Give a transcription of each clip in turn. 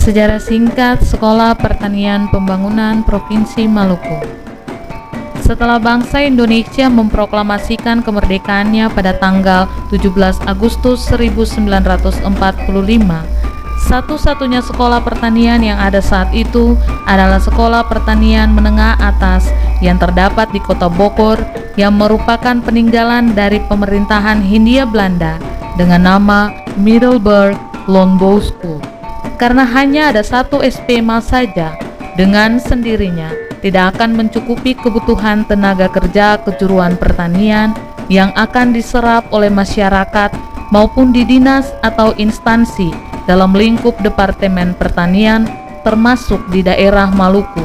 Sejarah singkat Sekolah Pertanian Pembangunan Provinsi Maluku. Setelah bangsa Indonesia memproklamasikan kemerdekaannya pada tanggal 17 Agustus 1945, satu-satunya sekolah pertanian yang ada saat itu adalah Sekolah Pertanian Menengah Atas yang terdapat di Kota Bogor, yang merupakan peninggalan dari pemerintahan Hindia Belanda dengan nama Middelburg Landbouw School. Karena hanya ada satu SPMA saja, dengan sendirinya tidak akan mencukupi kebutuhan tenaga kerja kejuruan pertanian yang akan diserap oleh masyarakat maupun di dinas atau instansi dalam lingkup Departemen Pertanian termasuk di daerah Maluku.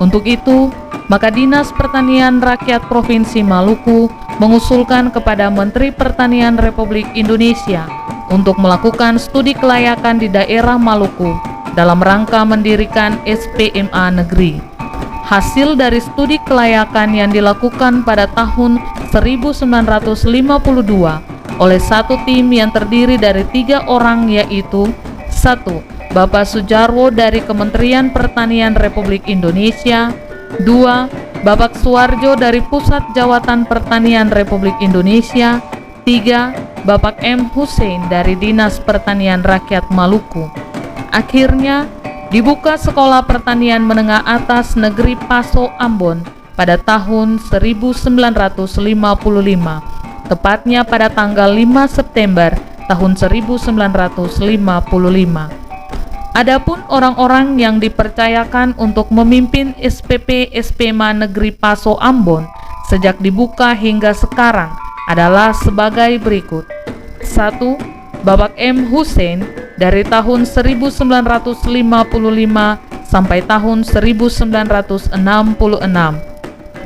Untuk itu, maka Dinas Pertanian Rakyat Provinsi Maluku mengusulkan kepada Menteri Pertanian Republik Indonesia untuk melakukan studi kelayakan di daerah Maluku dalam rangka mendirikan SPMA negeri. Hasil dari studi kelayakan yang dilakukan pada tahun 1952 oleh satu tim yang terdiri dari 3 orang, yaitu 1. Bapak Sujarwo dari Kementerian Pertanian Republik Indonesia, 2. Bapak Suwarjo dari Pusat Jawatan Pertanian Republik Indonesia, 3. Bapak M. Hussein dari Dinas Pertanian Rakyat Maluku. Akhirnya dibuka Sekolah Pertanian Menengah Atas Negeri Paso Ambon pada tahun 1955, tepatnya pada tanggal 5 September tahun 1955. Adapun orang-orang yang dipercayakan untuk memimpin SPP SPMA Negeri Paso Ambon sejak dibuka hingga sekarang adalah sebagai berikut. 1. Bapak M. Hussein dari tahun 1955 sampai tahun 1966.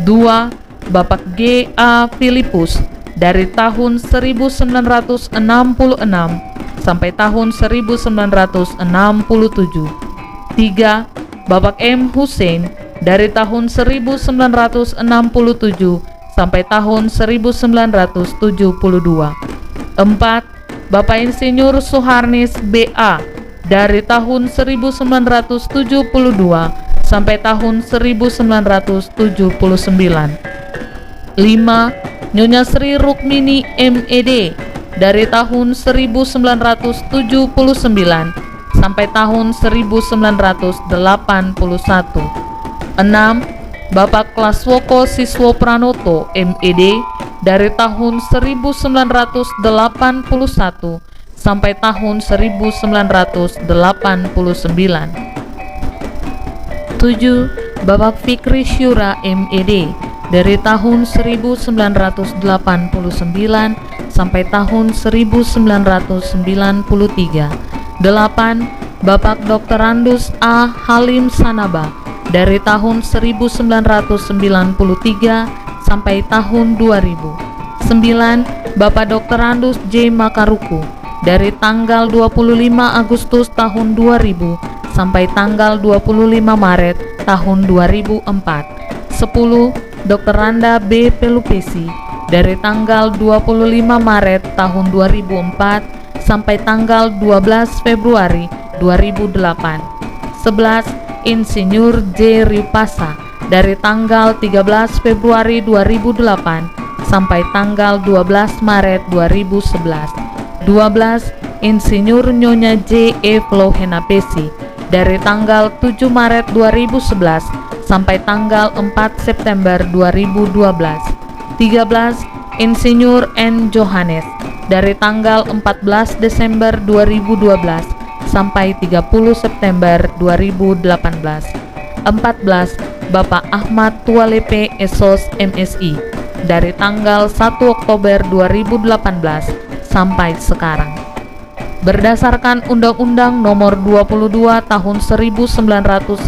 2. Bapak G. A. Filipus dari tahun 1966 sampai tahun 1967. 3. Bapak M. Hussein dari tahun 1967 sampai tahun 1972. 4. Bapak Insinyur Suharnis B.A. dari tahun 1972 sampai tahun 1979. 5. Nyonya Sri Rukmini M.Ed. dari tahun 1979 sampai tahun 1981. 6. Bapak Klaswoko Siswo Pranoto M.Ed. dari tahun 1981 sampai tahun 1989. 7. Bapak Fikri Syura M.Ed. dari tahun 1989 sampai tahun 1993. 8. Bapak Dr. Randus A. Halim Sanaba dari tahun 1993 sampai tahun 2000. 9. Bapak Dr. Randus J. Makaruku dari tanggal 25 Agustus tahun 2000 sampai tanggal 25 Maret tahun 2004. 10. Dr. Randa B. Pelupesi dari tanggal 25 Maret tahun 2004 sampai tanggal 12 Februari 2008. 11. Insinyur J. Ripasa dari tanggal 13 Februari 2008 sampai tanggal 12 Maret 2011. 12. Insinyur Nyonya J. E. Flohenapesi dari tanggal 7 Maret 2011 sampai tanggal 4 September 2012. 13. Insinyur N. Johannes dari tanggal 14 Desember 2012 sampai 30 September 2018. 14. Bapak Ahmad Tualepe Esos MSI dari tanggal 1 Oktober 2018 sampai sekarang. Berdasarkan Undang-Undang Nomor 22 Tahun 1999,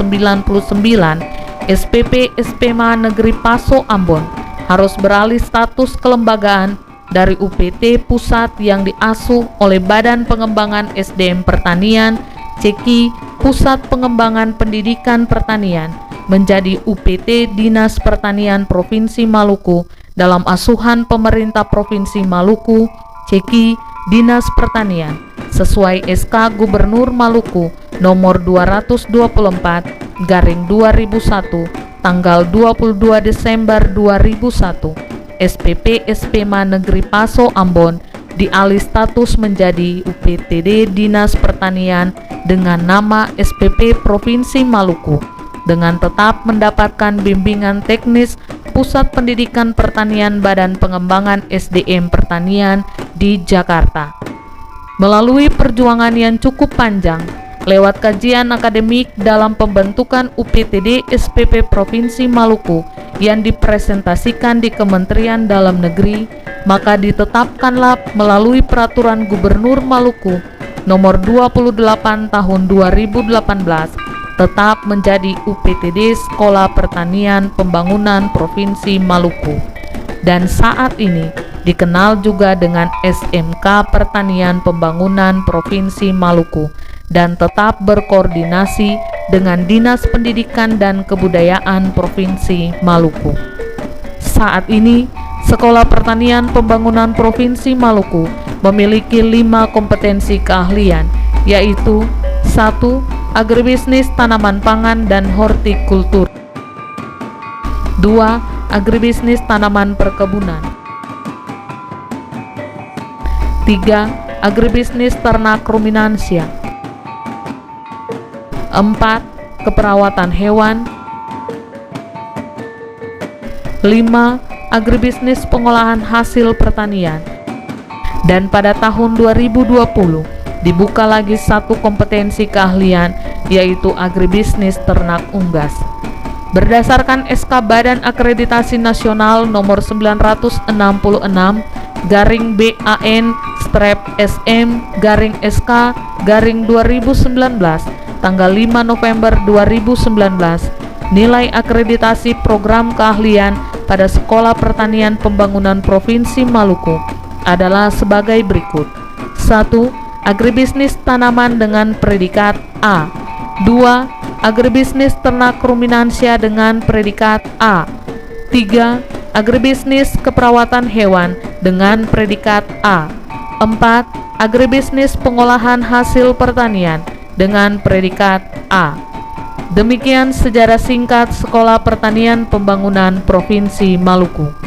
SPP SPMA Negeri Paso Ambon harus beralih status kelembagaan dari UPT Pusat yang diasuh oleh Badan Pengembangan SDM Pertanian (CEKI) Pusat Pengembangan Pendidikan Pertanian menjadi UPT Dinas Pertanian Provinsi Maluku dalam asuhan Pemerintah Provinsi Maluku (CEKI) Dinas Pertanian, sesuai SK Gubernur Maluku nomor 224/2001 tanggal 22 Desember 2001. SPP SPMA Negeri Paso Ambon dialih status menjadi UPTD Dinas Pertanian dengan nama SPP Provinsi Maluku, dengan tetap mendapatkan bimbingan teknis Pusat Pendidikan Pertanian Badan Pengembangan SDM Pertanian di Jakarta. Melalui perjuangan yang cukup panjang, lewat kajian akademik dalam pembentukan UPTD SPP Provinsi Maluku yang dipresentasikan di Kementerian Dalam Negeri, maka ditetapkanlah melalui Peraturan Gubernur Maluku nomor 28 tahun 2018 tetap menjadi UPTD Sekolah Pertanian Pembangunan Provinsi Maluku, dan saat ini dikenal juga dengan SMK Pertanian Pembangunan Provinsi Maluku, dan tetap berkoordinasi dengan Dinas Pendidikan dan Kebudayaan Provinsi Maluku. Saat ini, Sekolah Pertanian Pembangunan Provinsi Maluku memiliki 5 kompetensi keahlian, yaitu 1. Agribisnis tanaman pangan dan hortikultur. 2. Agribisnis tanaman perkebunan. 3. Agribisnis ternak ruminansia. 4. Keperawatan hewan. 5. Agribisnis pengolahan hasil pertanian. Dan pada tahun 2020 dibuka lagi 1 kompetensi keahlian, yaitu agribisnis ternak unggas. Berdasarkan SK Badan Akreditasi Nasional nomor 966/BAN/SM/SK/2019 tanggal 5 November 2019, nilai akreditasi program keahlian pada Sekolah Pertanian Pembangunan Provinsi Maluku adalah sebagai berikut. 1. Agribisnis tanaman dengan predikat A. 2. Agribisnis ternak ruminansia dengan predikat A. 3. Agribisnis keperawatan hewan dengan predikat A. 4. Agribisnis pengolahan hasil pertanian dengan predikat A. Demikian sejarah singkat Sekolah Pertanian Pembangunan Provinsi Maluku.